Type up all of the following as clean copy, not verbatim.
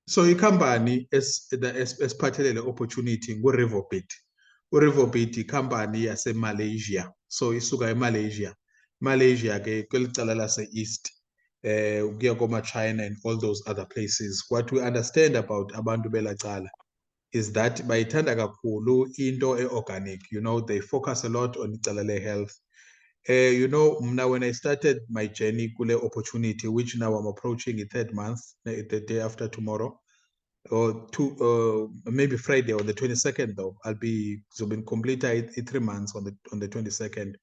So i-company esiphathelele opportunity ngu-Revoobit. U-Revoobit i-company yase-Malaysia. So isuka eMalaysia. Malaysia ke kwelicala lase-East. Kuya koma-China and all those other places. What we understand about abantu belacala is that bayithanda kakhulu into e-organic. You know, they focus a lot on icala le-health. You know, now when I started my journey kule opportunity, which now I'm approaching the 3rd month, the day after tomorrow, or maybe Friday on the 22nd, though I'll be completed 3 months on the 22nd.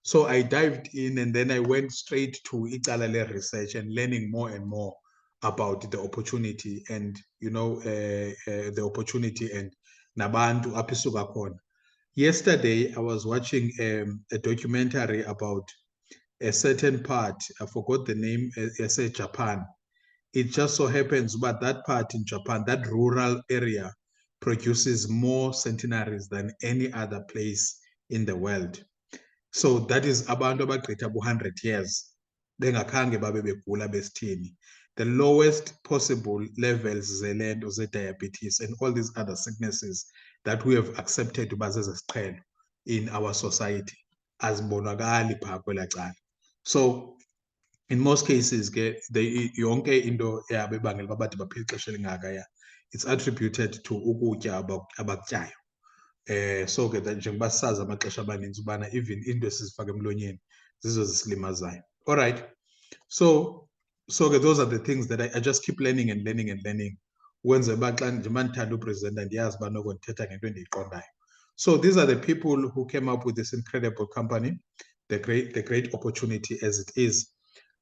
So I dived in and then I went straight to icala research and learning more and more about the opportunity and you know the opportunity and nabantu apisuka khona. Yesterday, I was watching a documentary about a certain part. I forgot the name. I said Japan. It just so happens that that part in Japan, that rural area, produces more centenaries than any other place in the world. So that is abantu abagqitha 100 years. Bengakhange babe begula besithini. The lowest possible levels zelento ze-diabetes and all these other sicknesses that we have accepted in our society as bonakali phaa kwelaa cala. So in most cases yonke into eyabebangela uba bade baphile ixesha elingaka it's attributed to ukutya abakutyayo. So ke njengoba sisazi amaxesha amaninzi ubana even into esizifaka emlonyeni zizo zisilimazayo. All right. So those are the things that I just keep learning and learning and learning. Wenze uba xa njengoba ndithanda upresenta ndiyazi uba noko ndithetha ngento endiyiqondayo. So these are the people who came up with this incredible company, the great opportunity as it is.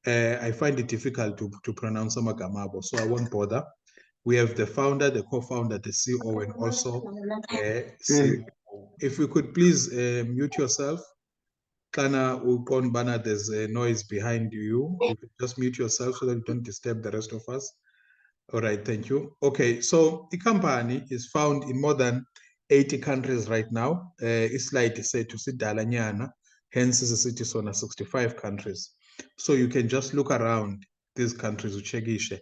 I find it difficult to pronounce amagama abo, so I won't bother. We have the founder, the co-founder, the CEO, and also CEO. If we could please mute yourself. Kana uqonda bana there's a noise behind you. You could just mute yourself so that you don't disturb the rest of us. All right, thank you. Okay, so the company is found in more than 80 countries right now. Islide said to sidala nyana, hence is a city sona 65 countries. So you can just look around these countries, uchekishe.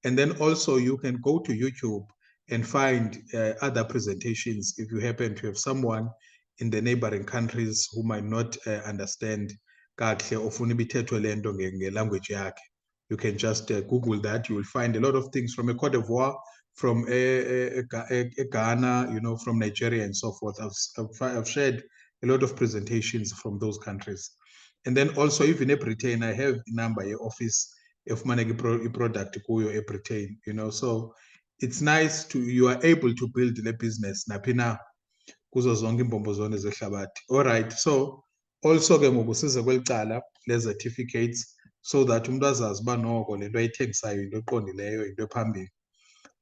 And then also you can go to YouTube and find other presentations if you happen to have someone in the neighboring countries who might not understand kakuhle ofuna ibithethwe lento ngelanguage yakhe. You can just Google that. You will find a lot of things from Cote d'Ivoire, from Ghana, you know, from Nigeria and so forth. I've shared a lot of presentations from those countries. And then also even in Britain, I have a number of office of manage product kuyo Britain, you know. So it's nice you are able to build the business napina kuzo zonke imbombo zone zehlabathi. All right. So also ke ngokusiza kwelicala le certificates so that umuntu azazi uba noko lento ayithengisayo into eqondileyo into ephambili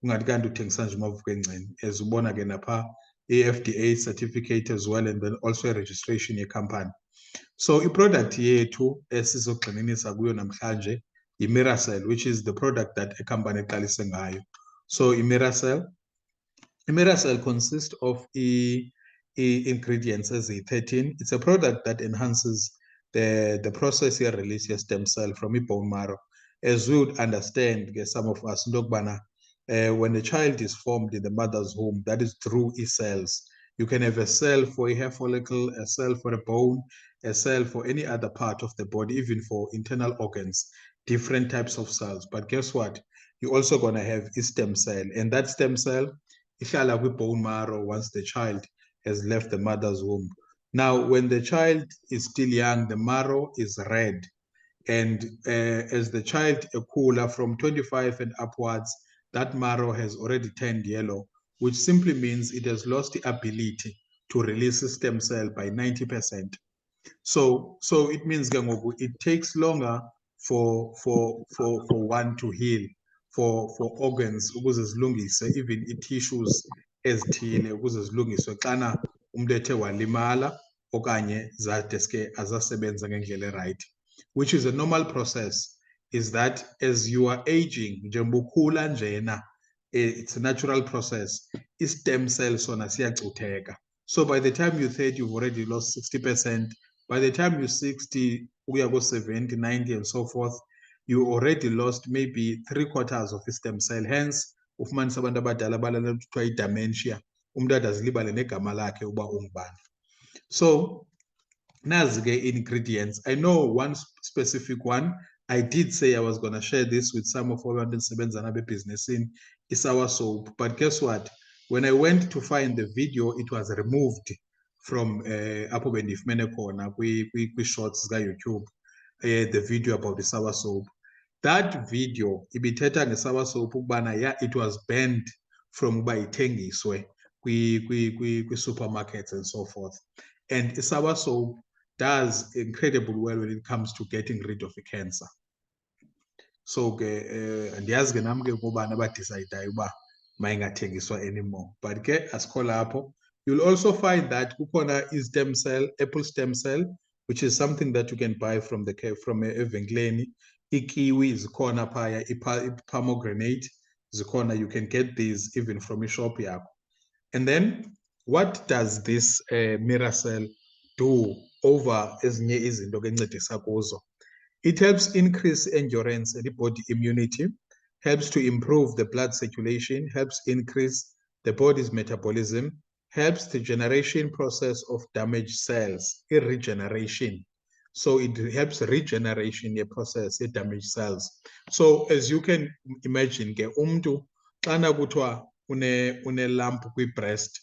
ungathi kanti uthengisa nje umavuka encini as ubona ke napha i-FDA certificate as well and then also a registration yecompany. So i-product yethu esizogxininisa kuyo namhlanje i-Miracell, which is the product that a company eqalise ngayo. So i-Miracell consists of ingredients as 13. It's a product that enhances the process here release your stem cell from your bone marrow. As we would understand, some of us, when a child is formed in the mother's womb, that is through cells. You can have a cell for a hair follicle, a cell for a bone, a cell for any other part of the body, even for internal organs, different types of cells. But guess what? You're also going to have a stem cell, and that stem cell ihlala kwi-bone marrow once the child has left the mother's womb. Now, when the child is still young, the marrow is red. And as the child cooler from 25 and upwards, that marrow has already turned yellow, which simply means it has lost the ability to release a stem cell by 90%. So it means it takes longer for one to heal, for organs ukuze zilungise, even tissues ezithile ukuze zilungiswe xana umuntu ethe walimala okanye zadeske azasebenza ngendlela right, which is a normal process. Is that as you are aging, njengoba ukhula njena, it's a natural process. I-stem cell sona siyacutheka. So by the time you're 30, you've already lost 60%. By the time you're 60, we are go 70, 90, and so forth, you already lost maybe 3/4 of stem cell. Hence, ufumanisa abantu abadala balala kuthiwa i-dementia, umuntu ade azilibale negama lakhe uba ungubani. So nazi ke ingredients. I know one specific one. I did say I was going to share this with some of abantu endisebenza nabo ebhizinesini, i-sour soap. But guess what? When I went to find the video, it was removed from apho bendifumene khona kwi-shorts ka-YouTube, the video about the sour soap. That video ibithetha nge-sour soap ukubana yeah, it was banned from uba ithengiswe kwi-supermarkets and so forth. And sour soap does incredibly well when it comes to getting rid of the cancer. So andiyazi ke nami ke ngobani abadecidayo uba mayingathengiswa anymore. But ke asikho lapho. You'll also find that kukhona stem cell, apple stem cell, which is something that you can buy from evenkileni. Ikiwi zikhona phaya, pomegranate zikhona. You can get these even from ishop yakho. And then what does this Miracell do over ezinye izinto ke encedisa kuzo? It helps increase endurance and body immunity, helps to improve the blood circulation, helps increase the body's metabolism, helps the generation process of damaged cells, regeneration. So it helps regeneration process, damaged cells. So as you can imagine, ke umntu xana kuthiwa une lump kwi-breast,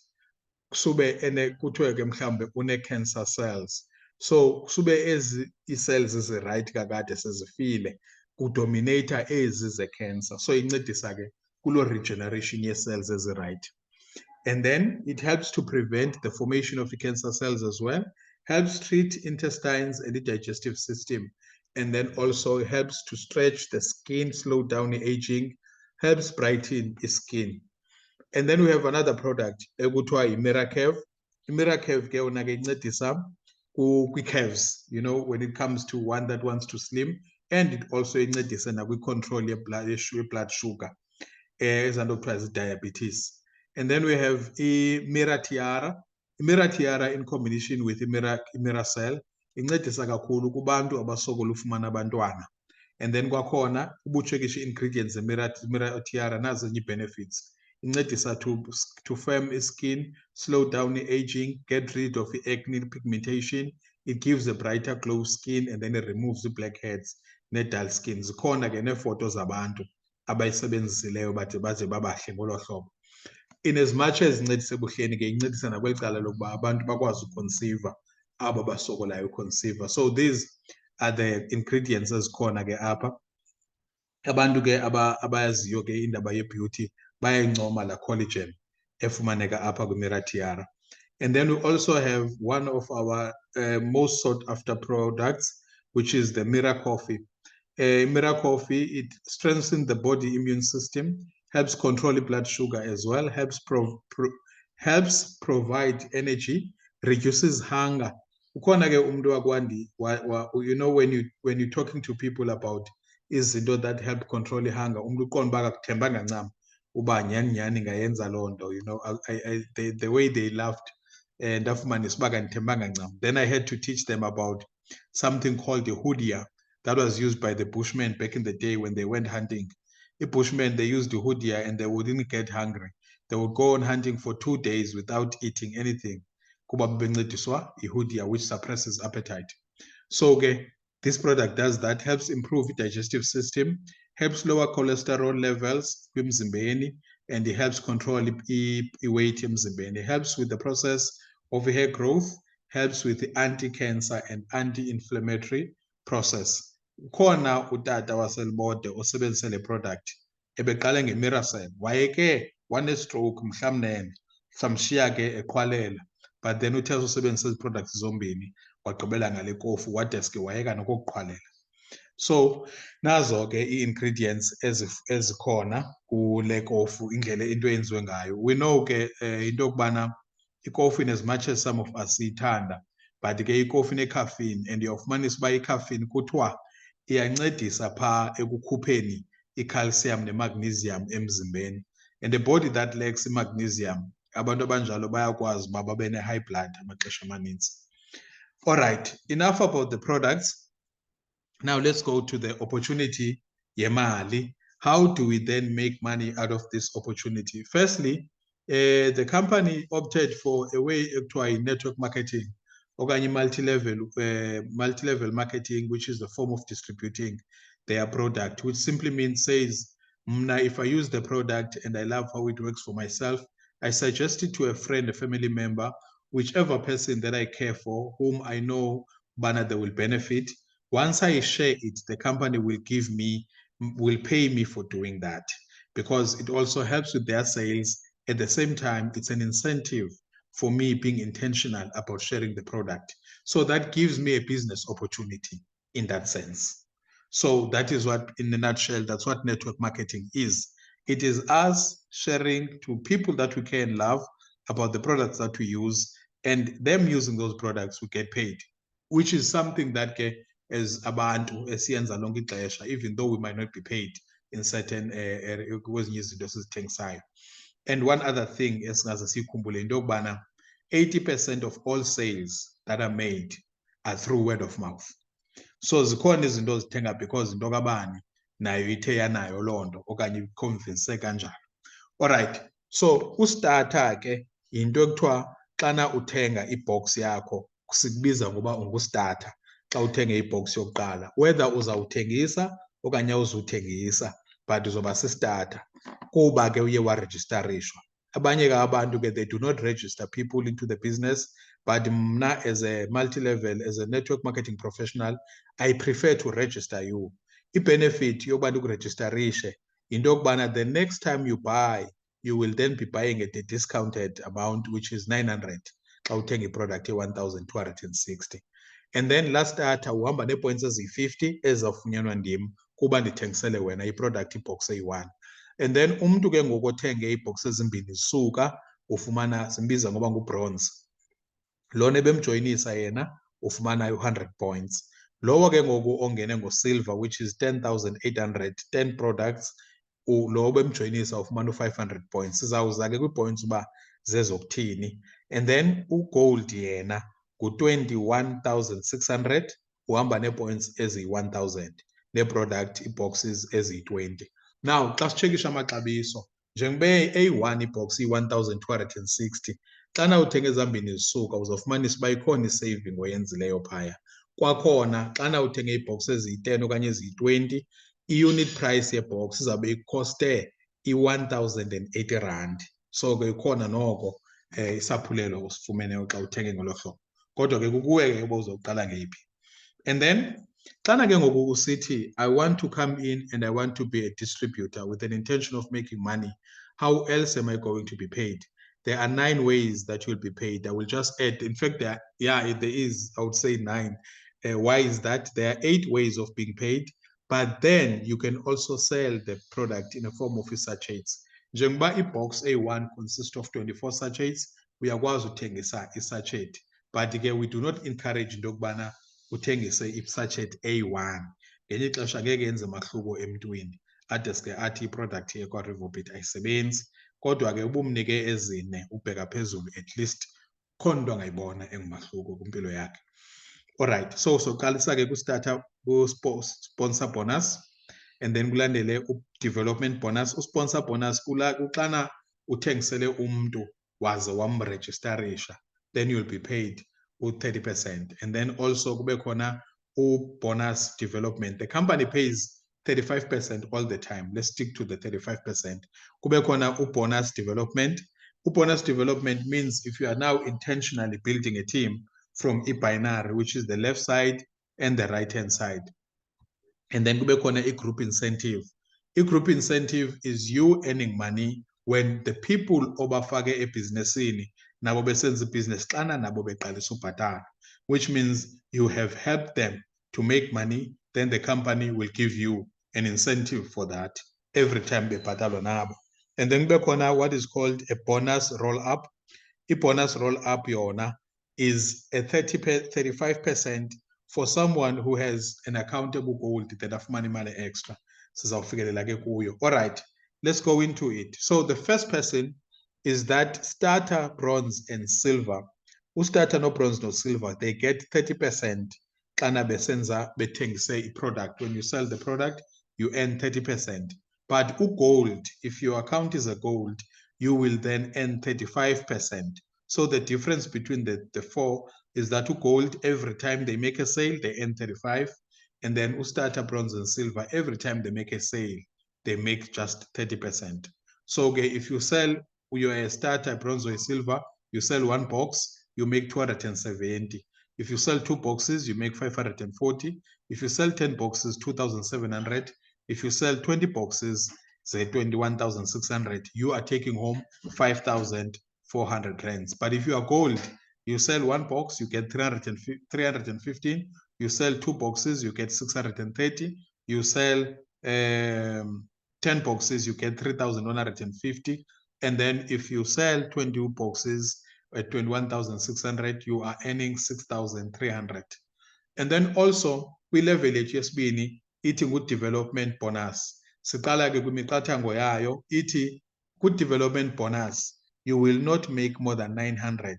kusube kuthiwe ke mhlawumbe une-cancer cells. So kusube ezi ii-cells ezi-right kakade sezifile, kudominator ezi ze-cancer. So incedisa ke kuloo regeneration ye-cells ezi-right. And then it helps to prevent the formation of the cancer cells as well, helps treat intestines and the digestive system, and then also helps to stretch the skin, slow down the aging, helps brighten the skin. And then we have another product ekuthiwa yi-Mirakev. I-Mirakev ke yona ke incedisa kwi-curves, you know, when it comes to one that wants to slim, and it also incedisa nakwi-control ye-blood sugar, ezanto kuthiwa zi-diabetes. And then we have i-Miratiara. I-Miratiara in combination with i-Miracell incedisa kakhulu kubantu abasokola ufumana abantwana. And then kwakhona ubutshekishe ingredients ze-Miratiara nazo enye benefits. Incedisa to firm skin, slow down the aging, get rid of the acne pigmentation. It gives a brighter glow skin, and then it removes the blackheads ne-dull skin. Zikhona ke neefoto zabantu abayisebenzisileyo bathi baze babahle ngolo hlobo. In as much as incedisa ebuhleni ke incedisa nakweli cala lokuba abantu bakwazi uconceiva aba basokolayo uconceiva. So these are the ingredients ezikhona ke apha. Abantu ke abayaziyo ke indaba ye-beauty bayayincoma la collagen efumaneka apha kwi-Miratiara. And then we also have one of our most sought after products, which is the Mira Coffee. Mira Coffee, it strengthens the body immune system, helps control the blood sugar as well, helps provide energy, reduces hunger. Ukhona ke umuntu wakwandi, you know, when you're talking to people about izinto that help control hunger, umuntu uqonda uba akakuthembanga ncam uba nyani ngayenza loo nto, you know, the way they laughed, ndafumanisa uba kandithembanga ncam. Then I had to teach them about something called the hoodia that was used by the Bushmen back in the day when they went hunting. The Bushmen, they used the hoodia and they wouldn't get hungry. They would go on hunting for 2 days without eating anything. Kuba bencediswa i-hoodia, which suppresses appetite. So okay, this product does that, helps improve the digestive system, helps lower cholesterol levels emzimbeni, and it helps control weight emzimbeni. It helps with the process of hair growth, helps with the anti-cancer and anti-inflammatory process. Khona utata waselibode osebenzise le product ebeqale nge-Miracell, wayeke wane-stroke mhlamnene, samshiya ke eqhwalela, but then uthe usebenzisa ezi products zombini wagqibela ngale kofu wadeske wayeka nokuqhwalela. So nazo ke i-ingredients ezikhona kule kofu, indlela into eyenziwe ngayo. We know ke into yokubana ikofu, in as much as some of us siyithanda, but ke ikofu ine-caffeine, and uyawufumanisa uba i-caffeine kuthiwa iyancedisa phaa ekukhupheni i-calcium ne-magnesium emzimbeni. And the body that lacks i-magnesium, abantu abanjalo bayakwazi uba babe ne-high blood amaxesha amanintsi. All right, enough about the products. Now let's go to the opportunity yemali. How do we then make money out of this opportunity? Firstly, the company opted for a way to network marketing or multi-level marketing, which is the form of distributing their product, which simply means says, if I use the product and I love how it works for myself, I suggest it to a friend, a family member, whichever person that I care for, whom I know they will benefit. Once I share it, the company will pay me for doing that, because it also helps with their sales. At the same time, it's an incentive for me being intentional about sharing the product. So that gives me a business opportunity in that sense. So that is what, in a nutshell, that's what network marketing is. It is us sharing to people that we care and love about the products that we use, and them using those products, we get paid, which is something that as abantu esiyenza lonke ixesha, even though we might not be paid in certain kwezinye izinto esizithengisayo. And one other thing esingaze sikhumbule into yokubana 80% of all sales that are made are through word of mouth. So zikhona izinto ozithenga because into kabani nayo ithe yanayo loo nto okanye iconvince kanjalo. Alright, so ustarter ke into ekuthiwa xana uthenga ibox yakho sikubiza ngoba ungustarter. Xa uthenga ibox yokuqala, whether uzawuthengisa okanye awuzuthengisa, but uzoba si-starter kuba ke uye warejistarishwa. Abanye ke abantu ke, they do not register people into the business, but mna as a multi-level, as a network marketing professional, I prefer to register you. I-benefit yokuba ndikurejistarishe into yokubana the next time you buy, you will then be buying at a discounted amount, which is 900 xa uthenga iproduct ye-1260. And then last starter uhamba nee-points eziyi-50 ezizawufunyanwa ndim kuba ndithengisele wena iproduct ibox eyi-1. And then umntu ke ngoku othenge ibox ezimbini zisuka ufumana, simbiza ngoba ngubronze. Lona ebemjoyinisa yena ufumana 100 points. Lowo ke ngoku ongene ngosilver, which is 10,800, 10 products, lo bemjoyinisa ufumana 500 points. Sizawuza ke kwi-points uba zezokuthini. And then ugold yena ngu-21,600, uhamba nee-points eziyi-1,000, nee-product ii-boxes eziyi-20. Now xa sitshekisha amaxabiso, njengoba eyi-1 ibox iyi-1,260, xana uthenga ezambini zisuka uzofumanisa uba ikhona i-saving oyenzileyo phaya. Kwakhona xana uthenga iibhox eziyi-10 okanye eziyi-20, i-unit price yebox izawube ikhoste i-1,080 rand. So ke ikhona noko isaphulelo usifumeneyo xa uthenge ngolo hlobo. Kodwa ke kukuwe ke uba uzoqala ngeyiphi. And then xana ke ngoku usithi, I want to come in and I want to be a distributor with an intention of making money, how else am I going to be paid? There are 9 ways that you'll be paid. I will just add, in fact, there is, I would say 9. Why is that? There are 8 ways of being paid, but then you can also sell the product in a form of sachets. Njengoba ibox A1 consists of 24 sachets, uyakwazi uthengisa isachet, but ke we do not encourage into yokubana uthengise isachet A1. Ngenye ixesha ngeke yenze mahluko emntwini, adeske athi iproduct yakwa-Revoobit ayisebenzi, kodwa ke ubumnike ezine ubheka phezulu, at least khona into angayibona engumahluko kwimpilo yakhe. Alright, so soqalisa ke kustarter ku-sponsor bonus, and then kulandele u-development bonus. U-sponsor bonus kuxana uthengisele umntu waze wamrejistarisha, then you'll be paid u-30%. And then also kube khona u-bonus development. The company pays 35% all the time. Let's stick to the 35%. Kube khona u-bonus development. U-bonus development means if you are now intentionally building a team from binary, which is the left side and the right-hand side. And then kube khona i-group incentive. I-group incentive is you earning money when the people obafake ebhizinesini nabo besenza ibhizinesi xana nabo beqalisa ubhatala, which means you have helped them to make money, then the company will give you an incentive for that every time bebhatalwa nabo. And then kube khona what is called a bonus roll-up. I-bonus roll-up yona is a 35% for someone who has an accountable goal that afumana imali extra. Sizawufikelela ke kuyo. All right, let's go into it. So the first person is that starter, bronze, and silver. Who starter, no bronze, no silver, they get 30% xana besenza bethengise i-product. When you sell the product, you earn 30%. But gold, if your account is a gold, you will then earn 35%. So the difference between the four is that gold, every time they make a sale, they earn 35. And then starter bronze and silver, every time they make a sale, they make just 30%. So okay, if you sell your starter bronze or silver, you sell one box, you make 270. If you sell 2 boxes, you make 540. If you sell 10 boxes, 2,700. If you sell 20 boxes, say 21,600, you are taking home 5,400 rands. But if you are gold, you sell one box, you get 315. You sell 2 boxes, you get 630. You sell 10 boxes, you get 3,150. And then if you sell 20 boxes at 21,600, you are earning 6,300. And then also kwi-level yethu yesibini ithi ngu-development bonus. Siqala ke kwimiqathango yayo ithi ku-development bonus you will not make more than 900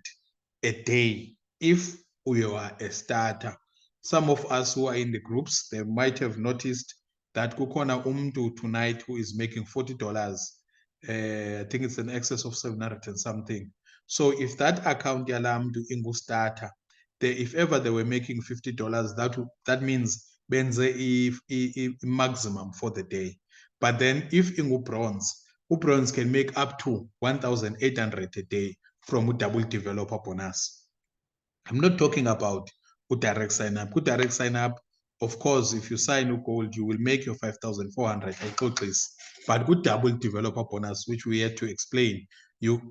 a day if you are a starter. Some of us who are in the groups, they might have noticed that kukhona umntu tonight who is making $40. I think it's in excess of 700 and something. So if that account yalamdu ingu starter, if ever they were making $50, that means benze maximum for the day. But then if ingu bronze can make up to 1,800 a day from a double developer bonus. I'm not talking about direct sign up. Direct sign up, of course, if you sign gold, you will make your 5,400. I told this. But good double developer bonus, which we had to explain, you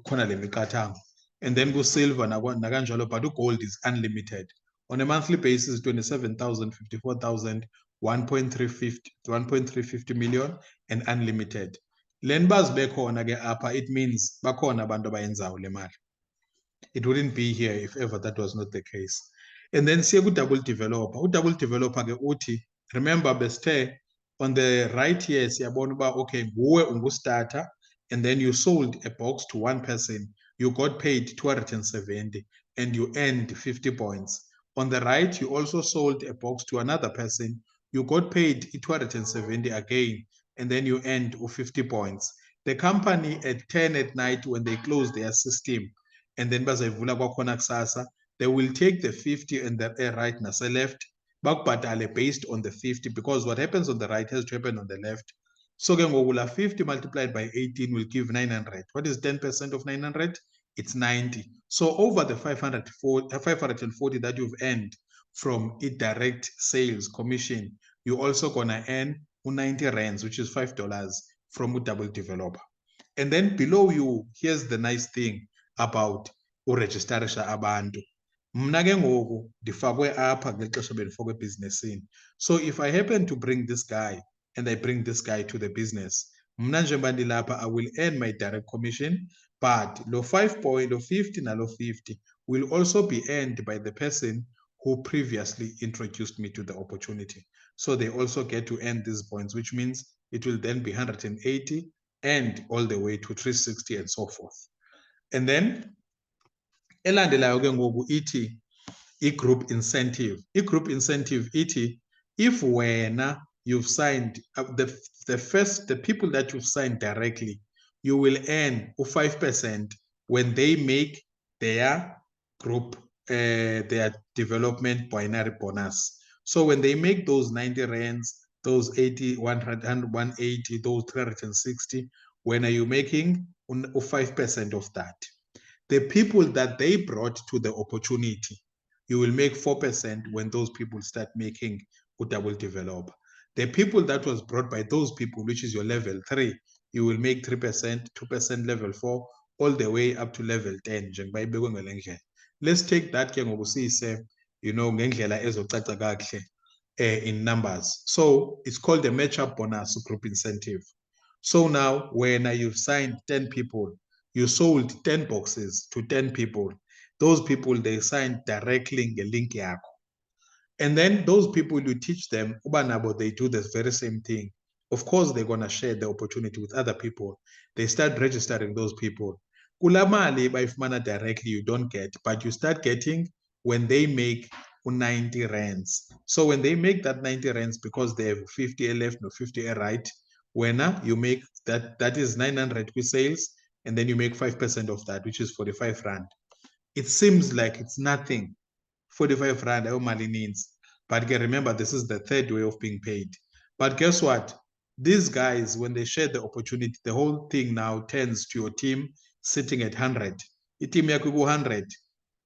and then go silver but gold is unlimited. On a monthly basis, 27,000, 54,000, 1.350 million, and unlimited. Lenbas bekhona ke apha, it means bakhona abantu abayenzayo le mali. It wouldn't be here if ever that was not the case. And then siye ku-double developer. Double developer ke uthi, remember besthe, on the right here siyabona uba okay nguwe ungu-starter and then you sold a box to one person, you got paid 270 and you earned 50 points. On the right, you also sold a box to another person, you got paid 270 again and then you earned 50 points. The company at 10 at night when they close their system, and then bazayivula kwakhona kusasa, they will take the 50 and the right nase left bakubhatale based on the 50, because what happens on the right has to happen on the left. So ke ngoku la 50 multiplied by 18 will give 900. What is 10% of 900? It's 90. So over the 540 that you've earned from direct sales commission, you also gonna earn 90 rands, which is $5 from a double developer. And then below you, here's the nice thing about uregistarisha abantu. Mna ke ngoku ndifakwe apha ngexesha bendifakwe ebhizinesini. So if I happen to bring this guy and I bring this guy to the business, mna njengoba ndilapha, I will earn my direct commission, but lo 50 nalo 50 will also be earned by the person who previously introduced me to the opportunity. So they also get to earn these points, which means it will then be 180 and all the way to 360 and so forth. And then elandelayo ke ngoku ithi i-group incentive. I-group incentive ithi if wena you've signed the people that you've signed directly, you will earn 5% when they make their group their development binary bonus. So when they make those 90 rands, those 80, 100, 180, those 360, when are you making 5% of that? The people that they brought to the opportunity, you will make 4% when those people start making a double developer. The people that was brought by those people, which is your level 3, you will make 3%, 2% level 4, all the way up to level 10. Let's take that ke ngoku siyise, ngendlela ezocaca kakuhle in numbers. So it's called the match-up bonus group incentive. So now when you've signed 10 people, you sold 10 boxes to 10 people. Those people, they signed directly the link yakho. And then those people, you teach them, they do the very same thing. Of course, they're going to share the opportunity with other people. They start registering those people. Kula mali bayifumana directly, you don't get, but you start getting when they make 90 rands. So when they make that 90 rands, because they have 50 left, no 50 right, when you make that is 900 with sales, and then you make 5% of that, which is 45 rand. It seems like it's nothing. 45 rand, mali means. But again, remember, this is the third way of being paid. But guess what? These guys, when they share the opportunity, the whole thing now turns to your team sitting at 100. Team yakho 100.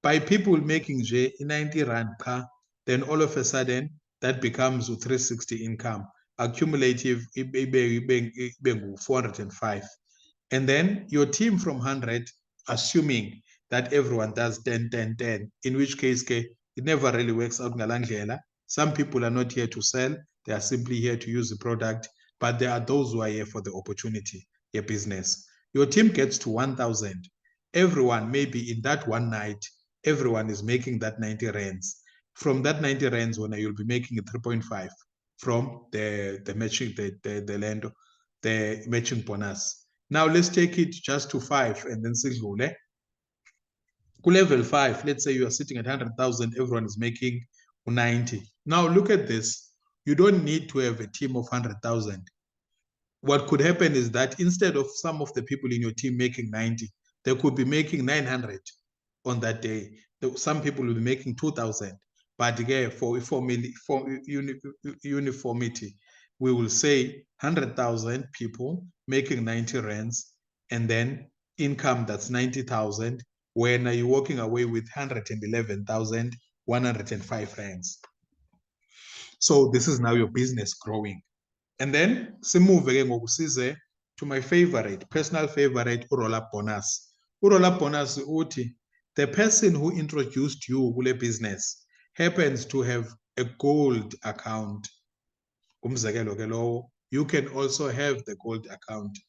By people making 90 rand per, then all of a sudden, that becomes 360 income. Accumulative, 405. And then your team from 100, assuming that everyone does 10, 10, 10, in which case it never really works out. Some people are not here to sell. They are simply here to use the product, but there are those who are here for the opportunity, your business. Your team gets to 1,000. Everyone, maybe in that one night, everyone is making that 90 rands. From that 90 rands, when you'll be making 3.5 from the matching, the matching bonus. Now let's take it just to 5 and then sidlule. Level 5, let's say you are sitting at 100,000, everyone is making 90. Now look at this. You don't need to have a team of 100,000. What could happen is that instead of some of the people in your team making 90, they could be making 900 on that day. Some people will be making 2,000. But again, for uniformity, we will say 100,000 people making 90 rands, and then income that's 90,000, when you're walking away with 111,105 rands. So this is now your business growing. And then simove to my favorite, personal favorite, roll-up bonus. Roll-up bonus uti, the person who introduced you to business happens to have a gold account. You can also have the gold account.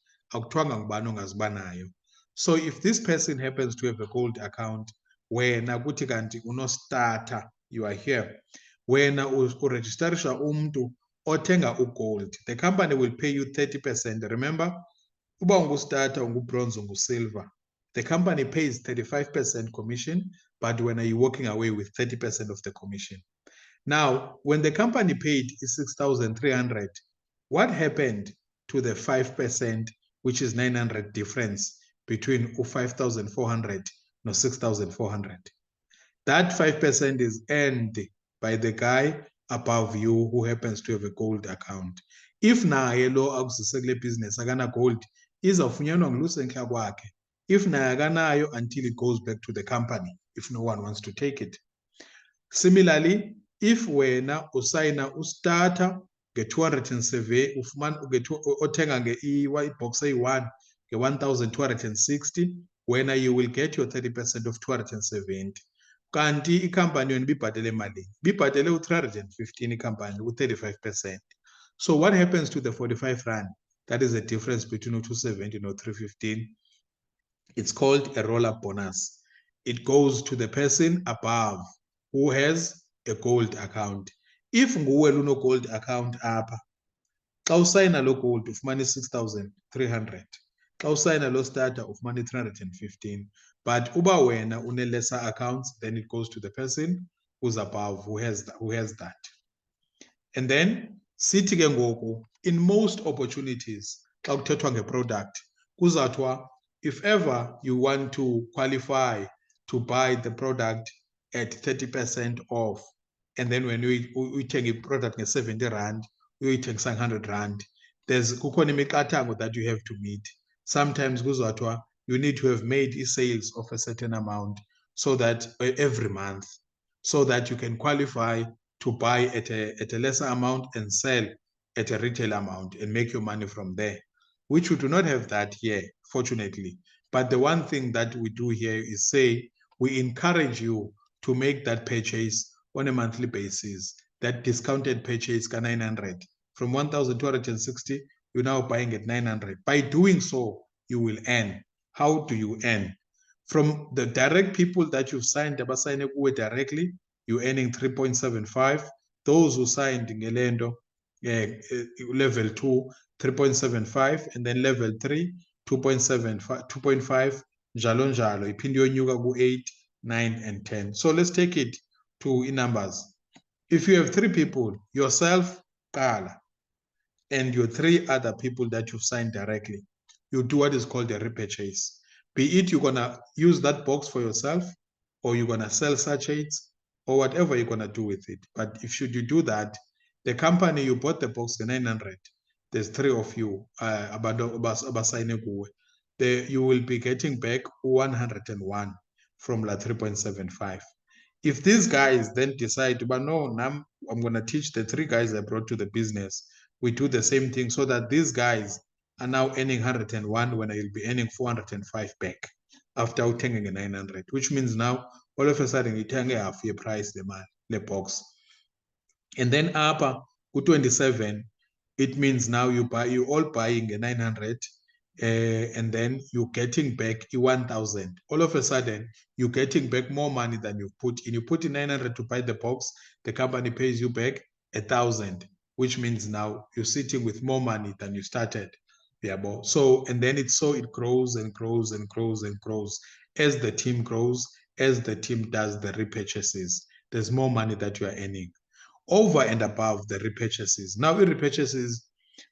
So if this person happens to have a gold account, where nakuti kanti uno starter, you are here. When uregisterisha umntu othenga ugold, the company will pay you 30%. Remember, uba ungustarter, ungubronze, ungusilver, the company pays 35% commission, but when are you walking away with 30% of the commission? Now, when the company paid 6,300, what happened to the 5%, which is 900 difference between 5,400 and 6,400? That 5% is earned by the guy above you who happens to have a gold account. If naye lo akusisekule business akana gold, izawufunyanwa ngulusenhla kwakhe. If naye akanayo, until it goes back to the company, if no one wants to take it. Similarly, if wena usayina ustarter nge-207, othenga i-box eyi-1 nge-1,260, wena you will get your 30% of 270. Kanti ikhampani yona ibibhatele malini? Ibibhatele u-315 ikhampani u-35%. So what happens to the 45 rand? That is the difference between 270 and 315. It's called a roll-up bonus. It goes to the person above who has a gold account. If nguwe luno gold account apha, xa usayina lo gold ufumana 6,300. Xa usayina lo starter ufumana 315. But uba wena une lesser accounts, then it goes to the person who's above, who has that. And then sithi ke ngoku, in most opportunities, xa kuthethwa ngeproduct, kuzathiwa if ever you want to qualify to buy the product at 30% off, and then when we take a product at 70 rand, we take 100 rand, there's kukhona imiqathango that you have to meet. Sometimes kuzathiwa you need to have made sales of a certain amount, so that every month, so that you can qualify to buy at a lesser amount and sell at a retail amount and make your money from there, which we do not have that here, fortunately. But the one thing that we do here is say, we encourage you to make that purchase on a monthly basis, that discounted purchase ka 900. From 1,260, you're now buying at 900. By doing so, you will earn. How do you earn? From the direct people that you've signed, directly, you're earning 3.75. Those who signed in Gelendo, level 2, 3.75, and then level 3, 2.75, 2.5, njalo njalo, iphinde yonyuka ku 8, 9, and 10. So let's take it to numbers. If you have 3 people, yourself, Kala, and your 3 other people that you've signed directly, you do what is called a repurchase. Be it you're going to use that box for yourself, or you're going to sell sachets, or whatever you're going to do with it. But if should you do that, the company you bought the box, the 900, there's 3 of you, you will be getting back 101 from la 3.75. If these guys then decide, but no, now I'm going to teach the 3 guys I brought to the business, we do the same thing so that these guys are now earning 101 when I'll be earning 405 back after taking a 900, which means now all of a sudden you take half your price, the box. And then upper 27, it means now you all buying a 900, and then you're getting back 1,000. All of a sudden, you're getting back more money than you put in. You put in 900 to buy the box, the company pays you back 1,000, which means now you're sitting with more money than you started. Yeah, so, and then it grows and grows and grows and grows as the team grows, as the team does the repurchases. There's more money that you are earning over and above the repurchases. Now, the repurchases,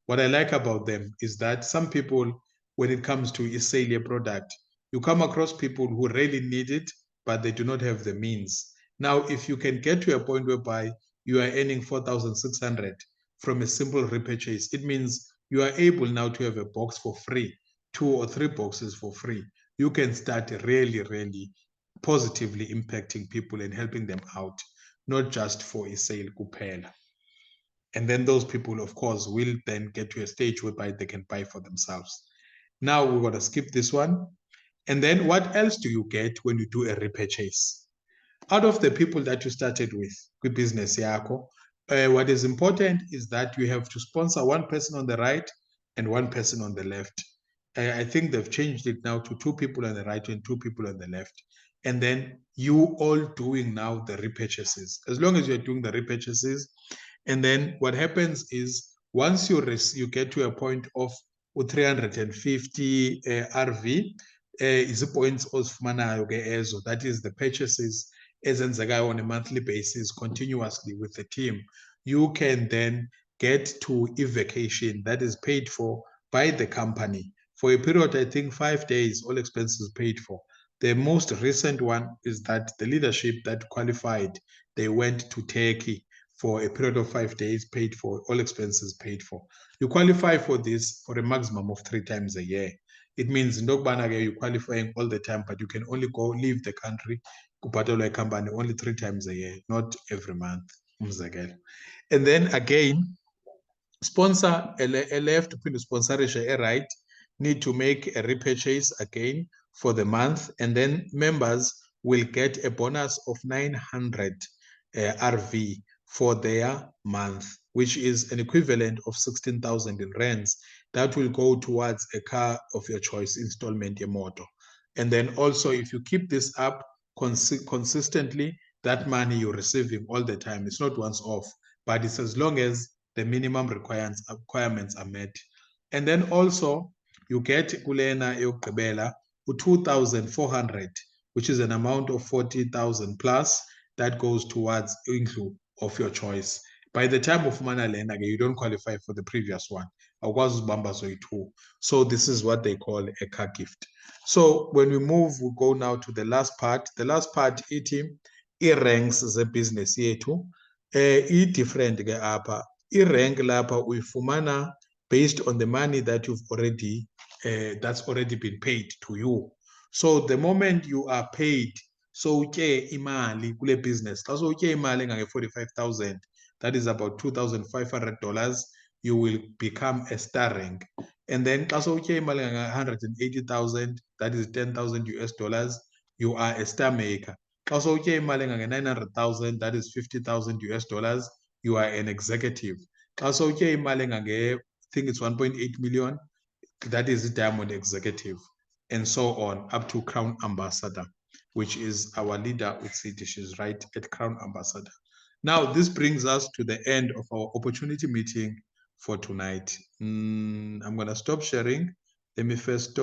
what I like about them is that some people, when it comes to a sale product, you come across people who really need it, but they do not have the means. Now, if you can get to a point whereby you are earning 4,600 from a simple repurchase, it means you are able now to have a box for free, 2 or 3 boxes for free. You can start really, really positively impacting people and helping them out, not just for a sale kuphela. And then those people, of course, will then get to a stage whereby they can buy for themselves. Now we're going to skip this one. And then what else do you get when you do a repurchase? Out of the people that you started with business yako, what is important is that you have to sponsor 1 person on the right and 1 person on the left. I think they've changed it now to 2 people on the right and 2 people on the left. And then you all doing now the repurchases. As long as you're doing the repurchases, and then what happens is once you get to a point of 350 RV, izippoints ozifumanayo ke ezo, that is the purchases ezenzekayo on a monthly basis continuously with the team, you can then get to a vacation that is paid for by the company for a period, I think 5 days, all expenses paid for. The most recent one is that the leadership that qualified, they went to Turkey for a period of 5 days, paid for, all expenses paid for. You qualify for this for a maximum of 3 times a year. It means you're qualifying all the time, but you can only go leave the country, kubhatalwa company only 3 times a year, not every month. And then again, sponsor a left, sponsorisha a right, need to make a repurchase again for the month, and then members will get a bonus of 900 RV for their month, which is an equivalent of 16,000 in rands. That will go towards a car of your choice, installment motor. And then also, if you keep this up consistently, that money you're receiving all the time, it's not once off, but it's as long as the minimum requirements are met. And then also, you get kulena eyokugqibela 2,400, which is an amount of 40,000 plus that goes towards indlu of your choice. By the time of mana lena, you don't qualify for the previous one. So this is what they call a car gift. So when we go now to the last part. The last part, i-ranks ze-business yethu. I-different ke apha. I-rank lapha uyifumana based on the money that you've already, that's already been paid to you. So the moment you are paid, so utye imali kule business, xa utye imali engange-45,000, that is about $2,500, you will become a star rank. And then xa utye imali engange-180,000, that is 10,000 US dollars, you are a star maker. Xa utye imali engange-900,000, that is 50,000 US dollars, you are an executive. Xa utye imali engange, I think it's 1.8 million, that is a diamond executive, and so on, up to Crown Ambassador, which is our leader with City. She's right at Crown Ambassador. Now, this brings us to the end of our opportunity meeting for tonight. I'm going to stop sharing. Let me first stop.